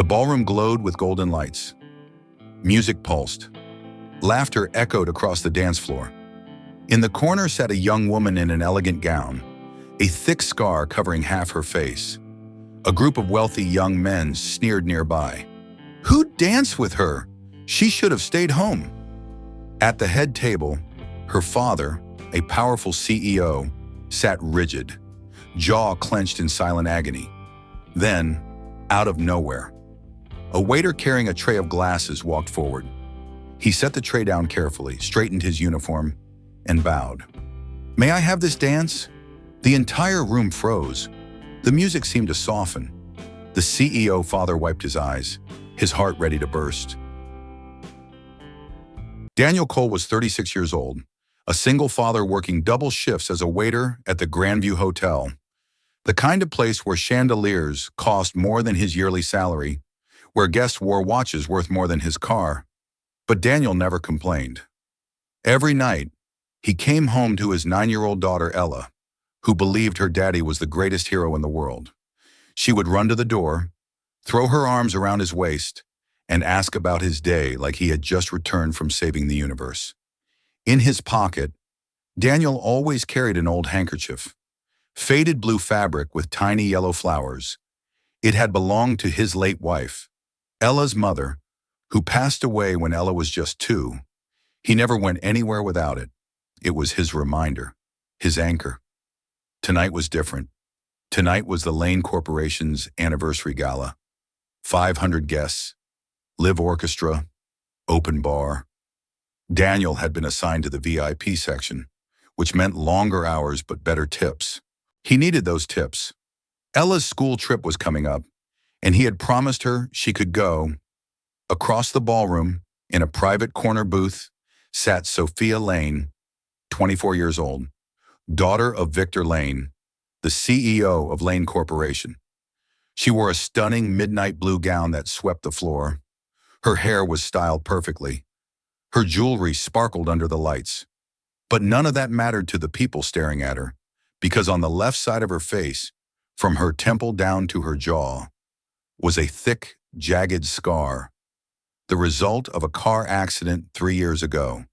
ballroom glowed with golden lights. Music pulsed. Laughter echoed across the dance floor. In the corner sat a young woman in an elegant gown, a thick scar covering half her face. A group of wealthy young men sneered nearby. Who'd dance with her? She should have stayed home. At the head table, her father, a powerful CEO, sat rigid, jaw clenched in silent agony. Then, out of nowhere, a waiter carrying a tray of glasses walked forward. He set the tray down carefully, straightened his uniform, and bowed. "May I have this dance?" The entire room froze. The music seemed to soften. The CEO father wiped his eyes, his heart ready to burst. Daniel Cole was 36 years old, a single father working double shifts as a waiter at the Grandview Hotel, the kind of place where chandeliers cost more than his yearly salary, where guests wore watches worth more than his car. But Daniel never complained. Every night, he came home to his 9-year-old daughter Ella, who believed her daddy was the greatest hero in the world. She would run to the door, throw her arms around his waist, and ask about his day like he had just returned from saving the universe. In his pocket, Daniel always carried an old handkerchief, faded blue fabric with tiny yellow flowers. It had belonged to his late wife, Ella's mother, who passed away when Ella was just 2. He never went anywhere without it. It was his reminder, his anchor. Tonight was different. Tonight was the Lane Corporation's anniversary gala. 500 guests, live orchestra, open bar. Daniel had been assigned to the VIP section, which meant longer hours but better tips. He needed those tips. Ella's school trip was coming up, and he had promised her she could go. Across the ballroom, in a private corner booth, sat Sophia Lane, 24 years old, daughter of Victor Lane, the CEO of Lane Corporation. She wore a stunning midnight blue gown that swept the floor. Her hair was styled perfectly. Her jewelry sparkled under the lights. But none of that mattered to the people staring at her, because on the left side of her face, from her temple down to her jaw, was a thick, jagged scar, the result of a car accident 3 years ago,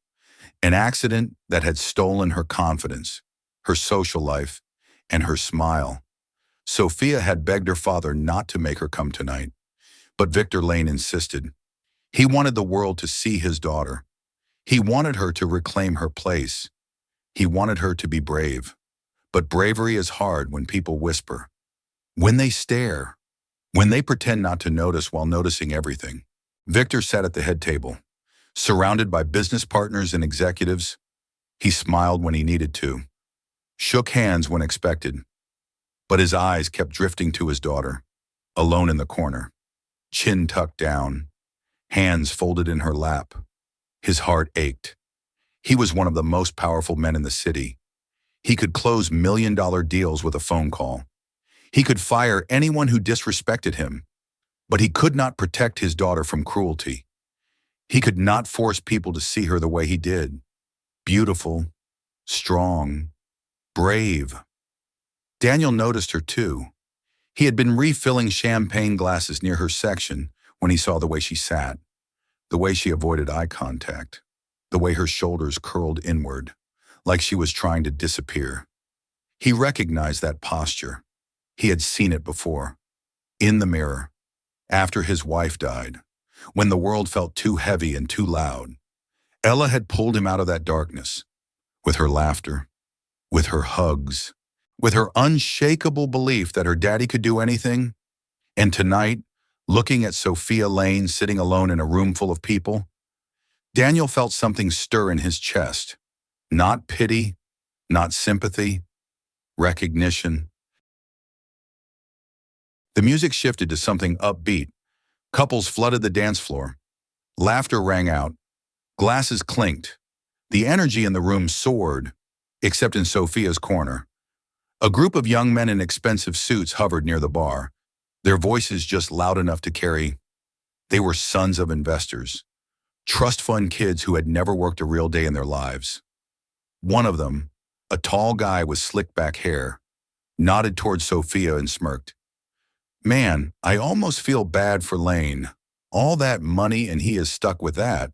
an accident that had stolen her confidence, her social life, and her smile. Sophia had begged her father not to make her come tonight, but Victor Lane insisted. He wanted the world to see his daughter. He wanted her to reclaim her place. He wanted her to be brave. But bravery is hard when people whisper, when they stare, when they pretend not to notice while noticing everything. Victor sat at the head table, surrounded by business partners and executives. He smiled when he needed to, shook hands when expected, but his eyes kept drifting to his daughter, alone in the corner, chin tucked down, hands folded in her lap. His heart ached. He was one of the most powerful men in the city. He could close million-dollar deals with a phone call. He could fire anyone who disrespected him, but he could not protect his daughter from cruelty. He could not force people to see her the way he did. Beautiful, strong, brave. Daniel noticed her too. He had been refilling champagne glasses near her section when he saw the way she sat, the way she avoided eye contact, the way her shoulders curled inward, like she was trying to disappear. He recognized that posture. He had seen it before, in the mirror, after his wife died, when the world felt too heavy and too loud. Ella had pulled him out of that darkness, with her laughter, with her hugs, with her unshakable belief that her daddy could do anything. And tonight, looking at Sophia Lane sitting alone in a room full of people, Daniel felt something stir in his chest. Not pity, not sympathy, recognition. The music shifted to something upbeat. Couples flooded the dance floor. Laughter rang out. Glasses clinked. The energy in the room soared, except in Sophia's corner. A group of young men in expensive suits hovered near the bar, their voices just loud enough to carry. They were sons of investors, trust fund kids who had never worked a real day in their lives. One of them, a tall guy with slick back hair, nodded towards Sophia and smirked. Man, I almost feel bad for Lane. All that money and he is stuck with that.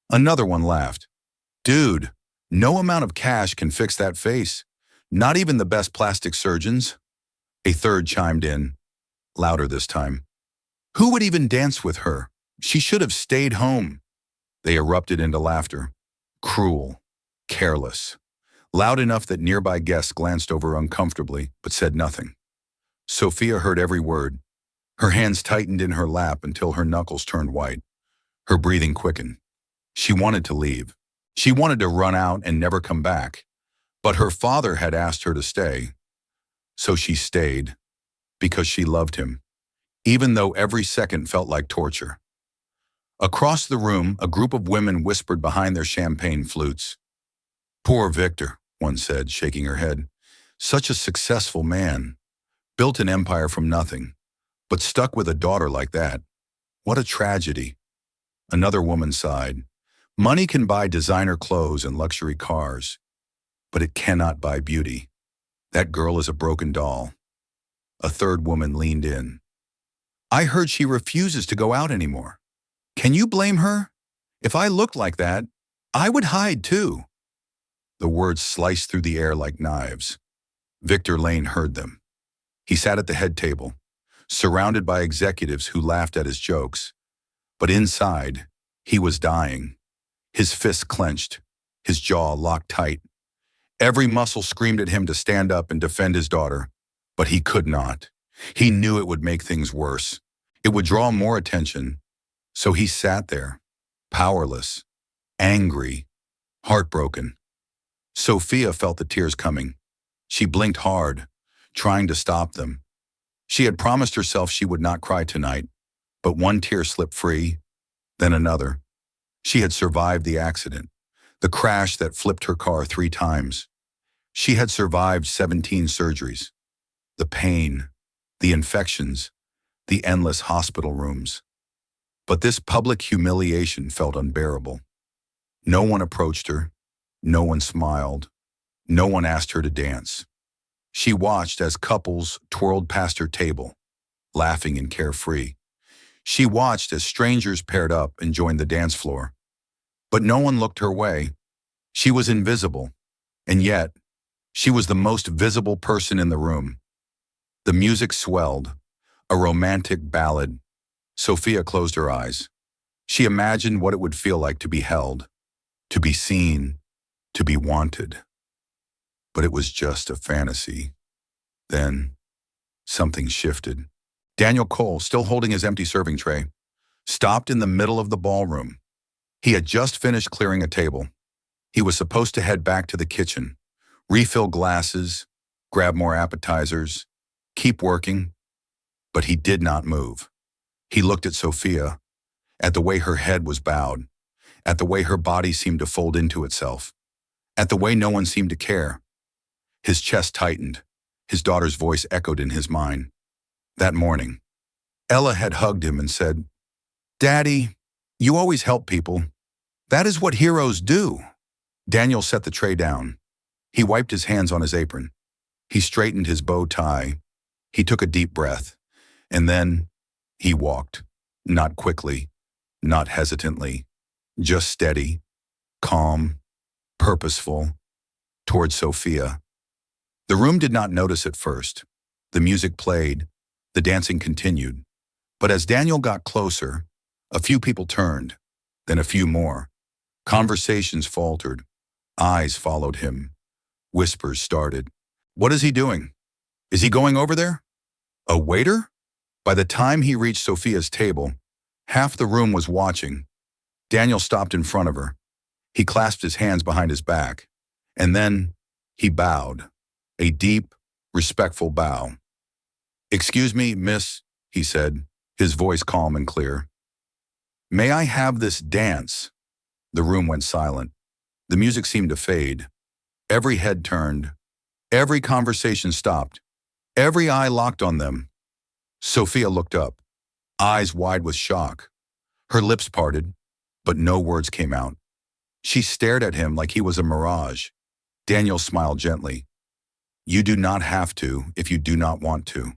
Another one laughed. Dude, no amount of cash can fix that face. Not even the best plastic surgeons. A third chimed in, louder this time. Who would even dance with her? She should have stayed home. They erupted into laughter. Cruel, careless, loud enough that nearby guests glanced over uncomfortably but said nothing. Sophia heard every word. Her hands tightened in her lap until her knuckles turned white. Her breathing quickened. She wanted to leave. She wanted to run out and never come back. But her father had asked her to stay. So she stayed, because she loved him, even though every second felt like torture. Across the room, a group of women whispered behind their champagne flutes. Poor Victor, one said, shaking her head. Such a successful man. Built an empire from nothing, but stuck with a daughter like that. What a tragedy. Another woman sighed. Money can buy designer clothes and luxury cars, but it cannot buy beauty. That girl is a broken doll. A third woman leaned in. I heard she refuses to go out anymore. Can you blame her? If I looked like that, I would hide too. The words sliced through the air like knives. Victor Lane heard them. He sat at the head table, surrounded by executives who laughed at his jokes. But inside, he was dying. His fists clenched, his jaw locked tight. Every muscle screamed at him to stand up and defend his daughter, but he could not. He knew it would make things worse. It would draw more attention. So he sat there, powerless, angry, heartbroken. Sophia felt the tears coming. She blinked hard, trying to stop them. She had promised herself she would not cry tonight, but one tear slipped free, then another. She had survived the accident, the crash that flipped her car 3 times. She had survived 17 surgeries. The pain, the infections, the endless hospital rooms. But this public humiliation felt unbearable. No one approached her. No one smiled. No one asked her to dance. She watched as couples twirled past her table, laughing and carefree. She watched as strangers paired up and joined the dance floor. But no one looked her way. She was invisible, and yet, she was the most visible person in the room. The music swelled, a romantic ballad. Sophia closed her eyes. She imagined what it would feel like to be held, to be seen, to be wanted. But it was just a fantasy. Then, something shifted. Daniel Cole, still holding his empty serving tray, stopped in the middle of the ballroom. He had just finished clearing a table. He was supposed to head back to the kitchen, refill glasses, grab more appetizers, keep working, but he did not move. He looked at Sophia, at the way her head was bowed, at the way her body seemed to fold into itself, at the way no one seemed to care. His chest tightened. His daughter's voice echoed in his mind. That morning, Ella had hugged him and said, "Daddy, you always help people. That is what heroes do." Daniel set the tray down. He wiped his hands on his apron. He straightened his bow tie. He took a deep breath. And then he walked, not quickly, not hesitantly, just steady, calm, purposeful, toward Sophia. The room did not notice at first. The music played, the dancing continued. But as Daniel got closer, a few people turned, then a few more. Conversations faltered. Eyes followed him. Whispers started. What is he doing? Is he going over there? A waiter? By the time he reached Sophia's table, half the room was watching. Daniel stopped in front of her. He clasped his hands behind his back. And then he bowed. A deep, respectful bow. "Excuse me, miss," he said, his voice calm and clear. "May I have this dance?" The room went silent. The music seemed to fade. Every head turned. Every conversation stopped. Every eye locked on them. Sophia looked up, eyes wide with shock. Her lips parted, but no words came out. She stared at him like he was a mirage. Daniel smiled gently. "You do not have to if you do not want to.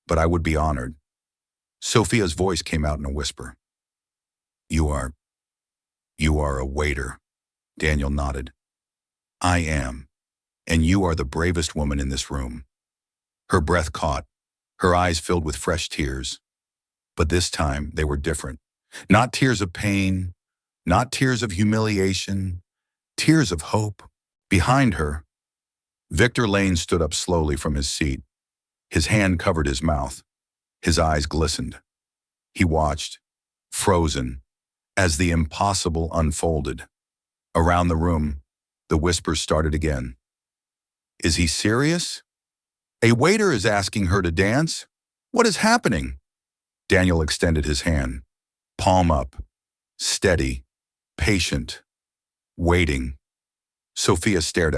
but I would be honored. Sophia's voice came out in a whisper. You are a waiter. Daniel nodded. I am, and you are the bravest woman in this room. Her breath caught, her eyes filled with fresh tears. But this time they were different. Not tears of pain, not tears of humiliation, tears of hope. Behind her, Victor Lane stood up slowly from his seat. His hand covered his mouth. His eyes glistened. He watched, frozen, as the impossible unfolded. Around the room, the whispers started again. Is he serious? A waiter is asking her to dance? What is happening? Daniel extended his hand, palm up, steady, patient, waiting. Sophia stared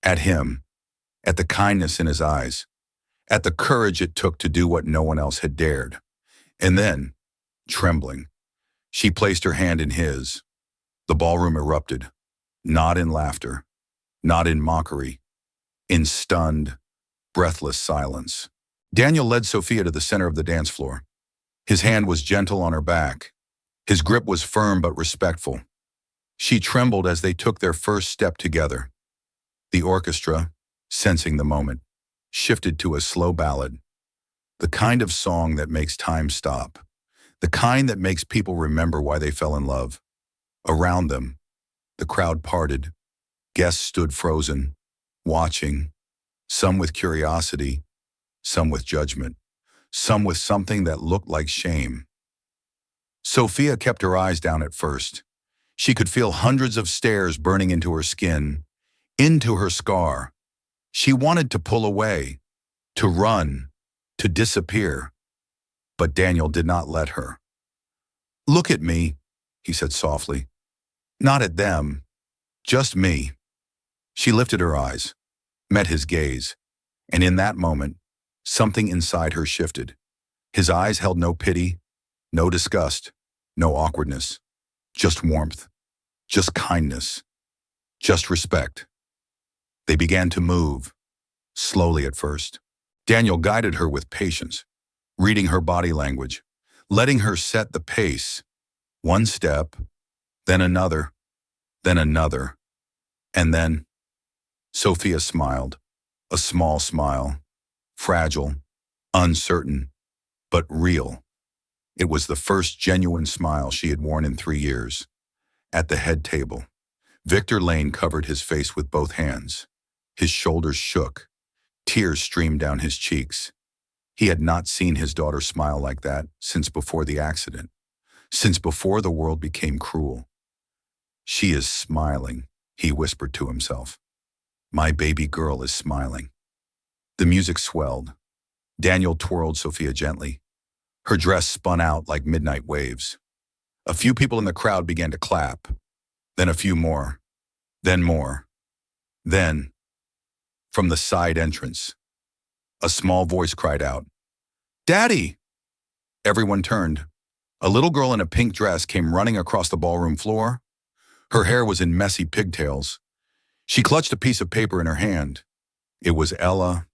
at him, at the kindness in his eyes, at the courage it took to do what no one else had dared. And then, trembling, she placed her hand in his. The ballroom erupted, not in laughter, not in mockery, in stunned, breathless silence. Daniel led Sophia to the center of the dance floor. His hand was gentle on her back. His grip was firm but respectful. She trembled as they took their first step together. The orchestra, sensing the moment, shifted to a slow ballad, the kind of song that makes time stop, the kind that makes people remember why they fell in love. Around them, the crowd parted. Guests stood frozen, watching, some with curiosity, some with judgment, some with something that looked like shame. Sophia kept her eyes down at first. She could feel hundreds of stares burning into her skin, into her scar. She wanted to pull away, to run, to disappear. But Daniel did not let her. Look at me, he said softly. Not at them, just me. She lifted her eyes, met his gaze, and in that moment, something inside her shifted. His eyes held no pity, no disgust, no awkwardness, just warmth, just kindness, just respect. They began to move, slowly at first. Daniel guided her with patience, reading her body language, letting her set the pace. One step, then another, and then Sophia smiled, a small smile, fragile, uncertain, but real. It was the first genuine smile she had worn in 3 years. At the head table, Victor Lane covered his face with both hands. His shoulders shook. Tears streamed down his cheeks. He had not seen his daughter smile like that since before the accident, since before the world became cruel. She is smiling, he whispered to himself. My baby girl is smiling. The music swelled. Daniel twirled Sophia gently. Her dress spun out like midnight waves. A few people in the crowd began to clap, then a few more, then more. Then, from the side entrance, a small voice cried out, Daddy! Everyone turned. A little girl in a pink dress came running across the ballroom floor. Her hair was in messy pigtails. She clutched a piece of paper in her hand. It was Ella,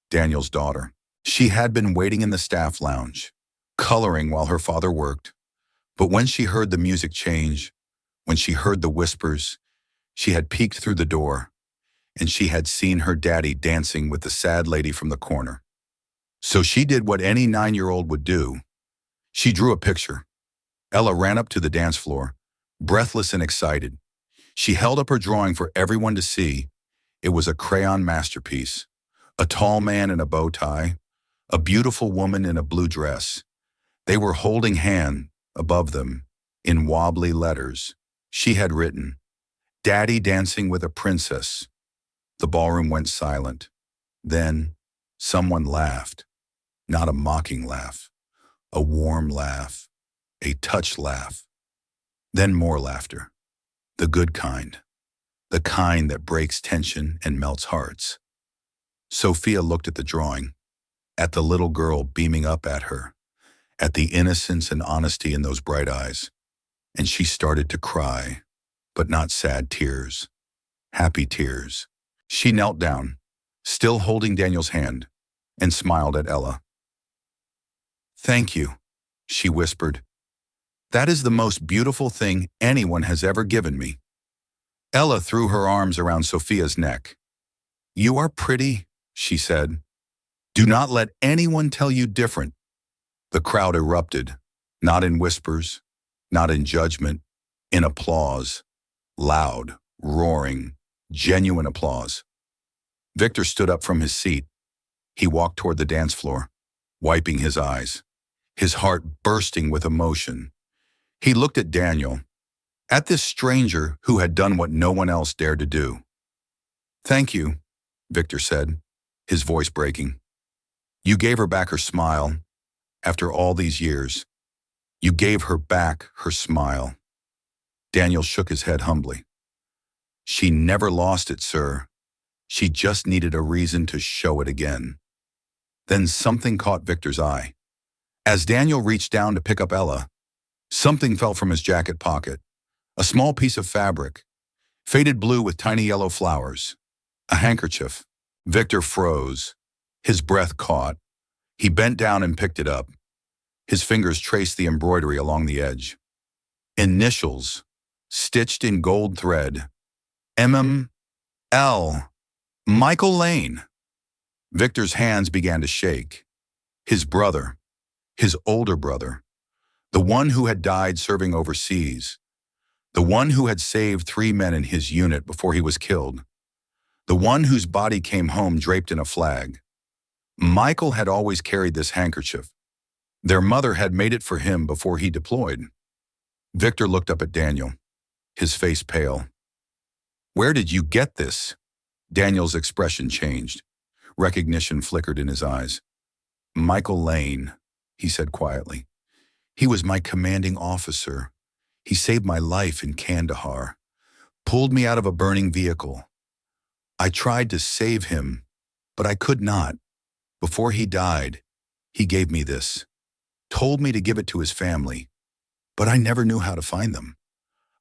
Daniel's daughter. She had been waiting in the staff lounge, coloring while her father worked. But when she heard the music change, when she heard the whispers, she had peeked through the door, and she had seen her daddy dancing with the sad lady from the corner. So she did what any 9-year-old would do. She drew a picture. Ella ran up to the dance floor, breathless and excited. She held up her drawing for everyone to see. It was a crayon masterpiece. A tall man in a bow tie, a beautiful woman in a blue dress. They were holding hands. Above them, in wobbly letters, she had written, Daddy dancing with a princess. The ballroom went silent. Then, someone laughed. Not a mocking laugh, a warm laugh, a touch laugh. Then more laughter. The good kind. The kind that breaks tension and melts hearts. Sophia looked at the drawing, at the little girl beaming up at her, at the innocence and honesty in those bright eyes, and she started to cry, but not sad tears, happy tears. She knelt down, still holding Daniel's hand, and smiled at Ella. Thank you, she whispered. That is the most beautiful thing anyone has ever given me. Ella threw her arms around Sophia's neck. You are pretty, she said. Do not let anyone tell you different. The crowd erupted, not in whispers, not in judgment, in applause. Loud, roaring, genuine applause. Victor stood up from his seat. He walked toward the dance floor, wiping his eyes, his heart bursting with emotion. He looked at Daniel, at this stranger who had done what no one else dared to do. Thank you, Victor said, his voice breaking. You gave her back her smile. After all these years, you gave her back her smile. Daniel shook his head humbly. She never lost it, sir. She just needed a reason to show it again. Then something caught Victor's eye. As Daniel reached down to pick up Ella, something fell from his jacket pocket. A small piece of fabric, faded blue with tiny yellow flowers. A handkerchief. Victor froze. His breath caught. He bent down and picked it up. His fingers traced the embroidery along the edge. Initials, stitched in gold thread. M.M.L. Michael Lane. Victor's hands began to shake. His brother, his older brother, the one who had died serving overseas, the one who had saved 3 men in his unit before he was killed, the one whose body came home draped in a flag. Michael had always carried this handkerchief. Their mother had made it for him before he deployed. Victor looked up at Daniel, his face pale. Where did you get this? Daniel's expression changed. Recognition flickered in his eyes. Michael Lane, he said quietly. He was my commanding officer. He saved my life in Kandahar, pulled me out of a burning vehicle. I tried to save him, but I could not. Before he died, he gave me this, told me to give it to his family, but I never knew how to find them.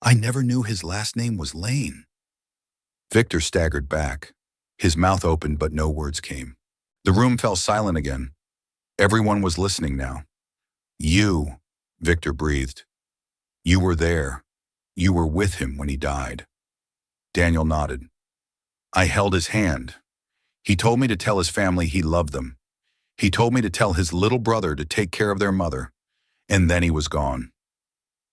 I never knew his last name was Lane. Victor staggered back. His mouth opened, but no words came. The room fell silent again. Everyone was listening now. You, Victor breathed. You were there. You were with him when he died. Daniel nodded. I held his hand. He told me to tell his family he loved them. He told me to tell his little brother to take care of their mother. And then he was gone.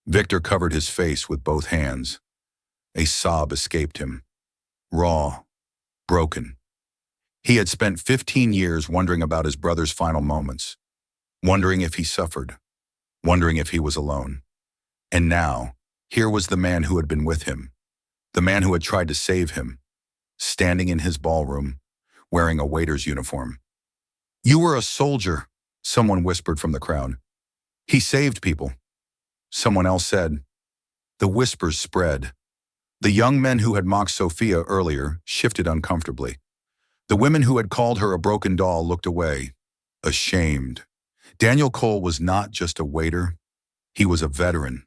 Victor covered his face with both hands. A sob escaped him. Raw, broken. He had spent 15 years wondering about his brother's final moments, wondering if he suffered, wondering if he was alone. And now, here was the man who had been with him, the man who had tried to save him, standing in his ballroom, wearing a waiter's uniform. You were a soldier, someone whispered from the crowd. He saved people. Someone else said. The whispers spread. The young men who had mocked Sophia earlier shifted uncomfortably. The women who had called her a broken doll looked away, ashamed. Daniel Cole was not just a waiter. He was a veteran,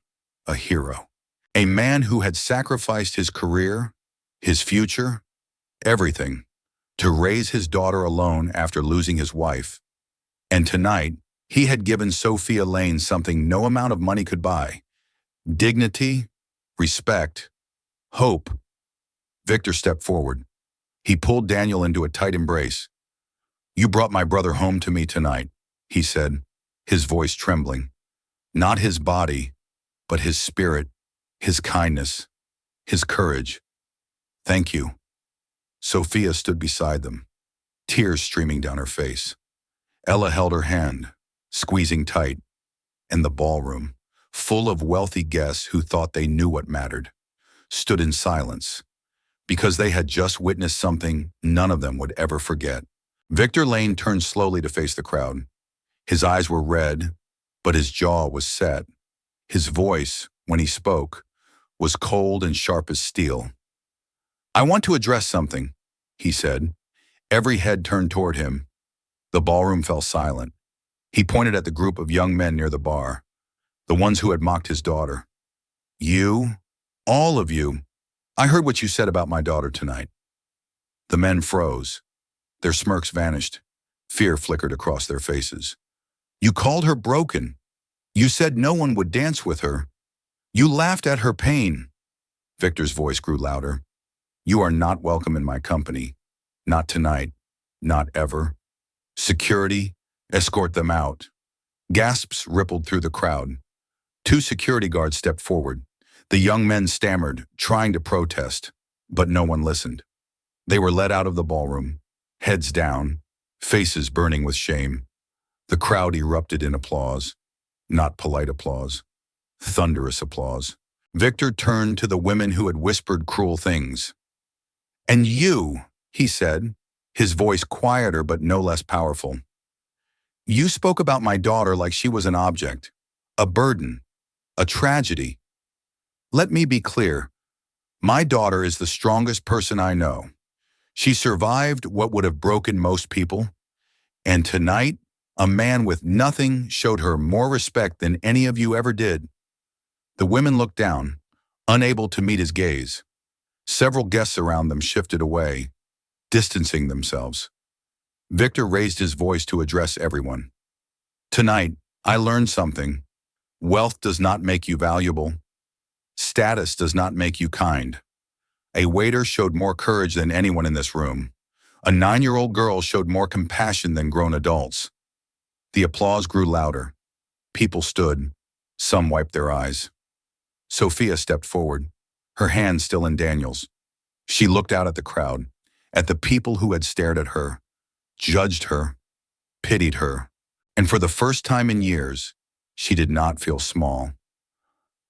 a hero, a man who had sacrificed his career, his future, everything, to raise his daughter alone after losing his wife. And tonight, he had given Sophia Lane something no amount of money could buy: dignity, respect, hope. Victor stepped forward. He pulled Daniel into a tight embrace. You brought my brother home to me tonight, he said, his voice trembling. Not his body, but his spirit, his kindness, his courage. Thank you. Sophia stood beside them, tears streaming down her face. Ella held her hand, squeezing tight, and the ballroom, full of wealthy guests who thought they knew what mattered, stood in silence, because they had just witnessed something none of them would ever forget. Victor Lane turned slowly to face the crowd. His eyes were red, but his jaw was set. His voice, when he spoke, was cold and sharp as steel. I want to address something, he said. Every head turned toward him. The ballroom fell silent. He pointed at the group of young men near the bar, the ones who had mocked his daughter. You, all of you, I heard what you said about my daughter tonight. The men froze. Their smirks vanished. Fear flickered across their faces. You called her broken. You said no one would dance with her. You laughed at her pain. Victor's voice grew louder. You are not welcome in my company. Not tonight. Not ever. Security, escort them out. Gasps rippled through the crowd. Two security guards stepped forward. The young men stammered, trying to protest, but no one listened. They were led out of the ballroom, heads down, faces burning with shame. The crowd erupted in applause. Not polite applause. Thunderous applause. Victor turned to the women who had whispered cruel things. And you, he said, his voice quieter but no less powerful. You spoke about my daughter like she was an object, a burden, a tragedy. Let me be clear. My daughter is the strongest person I know. She survived what would have broken most people. And tonight, a man with nothing showed her more respect than any of you ever did. The women looked down, unable to meet his gaze. Several guests around them shifted away, distancing themselves. Victor raised his voice to address everyone. Tonight, I learned something. Wealth does not make you valuable. Status does not make you kind. A waiter showed more courage than anyone in this room. A 9-year-old girl showed more compassion than grown adults. The applause grew louder. People stood. Some wiped their eyes. Sophia stepped forward, her hand still in Daniel's. She looked out at the crowd, at the people who had stared at her, judged her, pitied her, and for the first time in years, she did not feel small.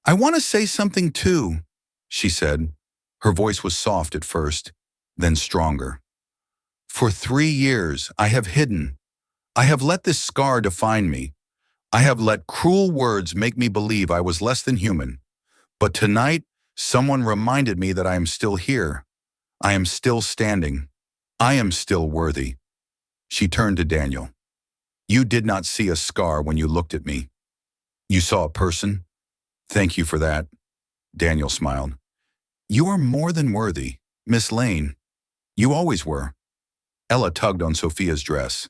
I want to say something too, she said. Her voice was soft at first, then stronger. For 3 years, I have hidden. I have let this scar define me. I have let cruel words make me believe I was less than human. But tonight, someone reminded me that I am still here. I am still standing. I am still worthy. She turned to Daniel. You did not see a scar when you looked at me. You saw a person. Thank you for that. Daniel smiled. You are more than worthy, Miss Lane. You always were. Ella tugged on Sophia's dress.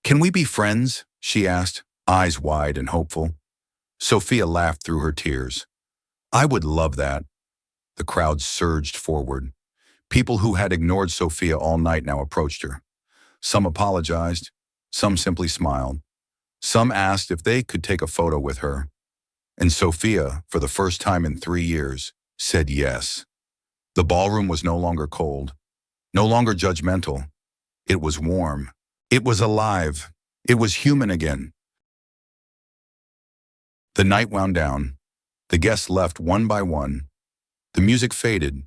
Can we be friends? She asked, eyes wide and hopeful. Sophia laughed through her tears. I would love that. The crowd surged forward. People who had ignored Sophia all night now approached her. Some apologized. Some simply smiled. Some asked if they could take a photo with her. And Sophia, for the first time in 3 years, said yes. The ballroom was no longer cold, no longer judgmental. It was warm. It was alive. It was human again. The night wound down. The guests left one by one. The music faded.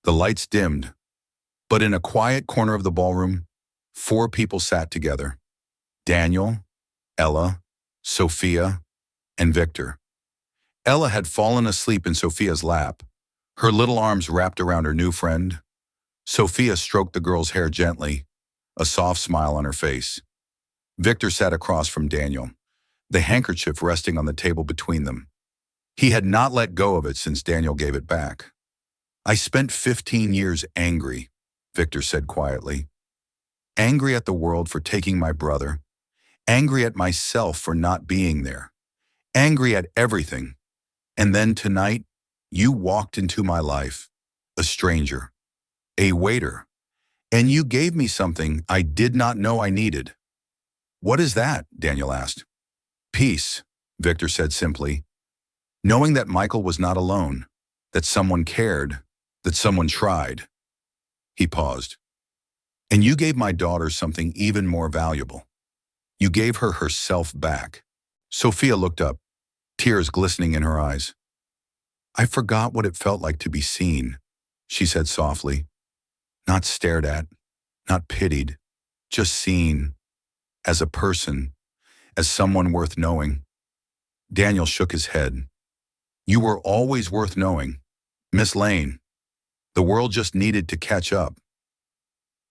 The lights dimmed. But in a quiet corner of the ballroom, 4 people sat together. Daniel, Ella, Sophia, and Victor. Ella had fallen asleep in Sophia's lap, her little arms wrapped around her new friend. Sophia stroked the girl's hair gently, a soft smile on her face. Victor sat across from Daniel, the handkerchief resting on the table between them. He had not let go of it since Daniel gave it back. I spent 15 years angry, Victor said quietly. Angry at the world for taking my brother. Angry at myself for not being there. Angry at everything. And then tonight, you walked into my life, a stranger, a waiter, and you gave me something I did not know I needed. What is that? Daniel asked. Peace, Victor said simply. Knowing that Michael was not alone, that someone cared, that someone tried. He paused. And you gave my daughter something even more valuable. You gave her herself back. Sophia looked up, tears glistening in her eyes. I forgot what it felt like to be seen, she said softly. Not stared at, not pitied, just seen. As a person, as someone worth knowing. Daniel shook his head. You were always worth knowing. Miss Lane. The world just needed to catch up.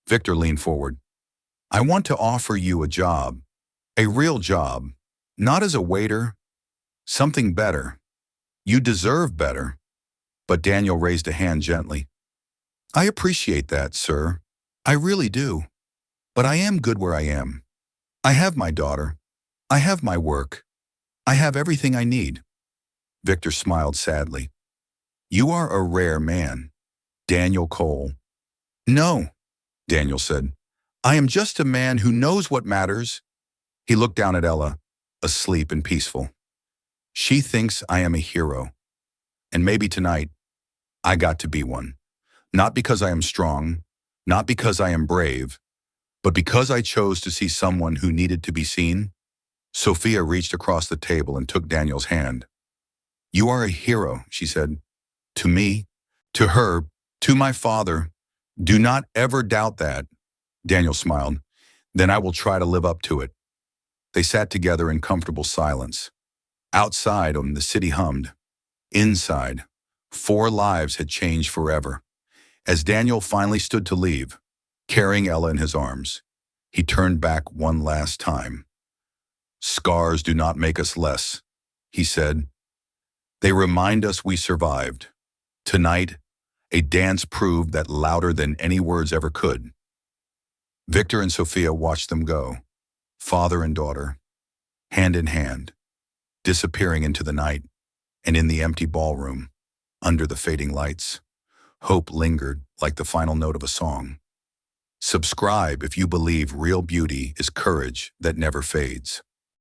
Victor leaned forward. I want to offer you a job. A real job. Not as a waiter. Something better. You deserve better. But Daniel raised a hand gently. I appreciate that, sir. I really do. But I am good where I am. I have my daughter. I have my work. I have everything I need. Victor smiled sadly. You are a rare man, Daniel Cole. No, Daniel said. I am just a man who knows what matters. He looked down at Ella, asleep and peaceful. She thinks I am a hero. And maybe tonight, I got to be one. Not because I am strong, not because I am brave, but because I chose to see someone who needed to be seen. Sophia reached across the table and took Daniel's hand. You are a hero, she said. To me, to her, to my father. Do not ever doubt that. Daniel smiled. Then I will try to live up to it. They sat together in comfortable silence. Outside, the city hummed. Inside, 4 lives had changed forever. As Daniel finally stood to leave, carrying Ella in his arms, he turned back one last time. Scars do not make us less, he said. They remind us we survived. Tonight, a dance proved that louder than any words ever could. Victor and Sophia watched them go, father and daughter, hand in hand, disappearing into the night, and in the empty ballroom, under the fading lights, hope lingered like the final note of a song. Subscribe if you believe real beauty is courage that never fades.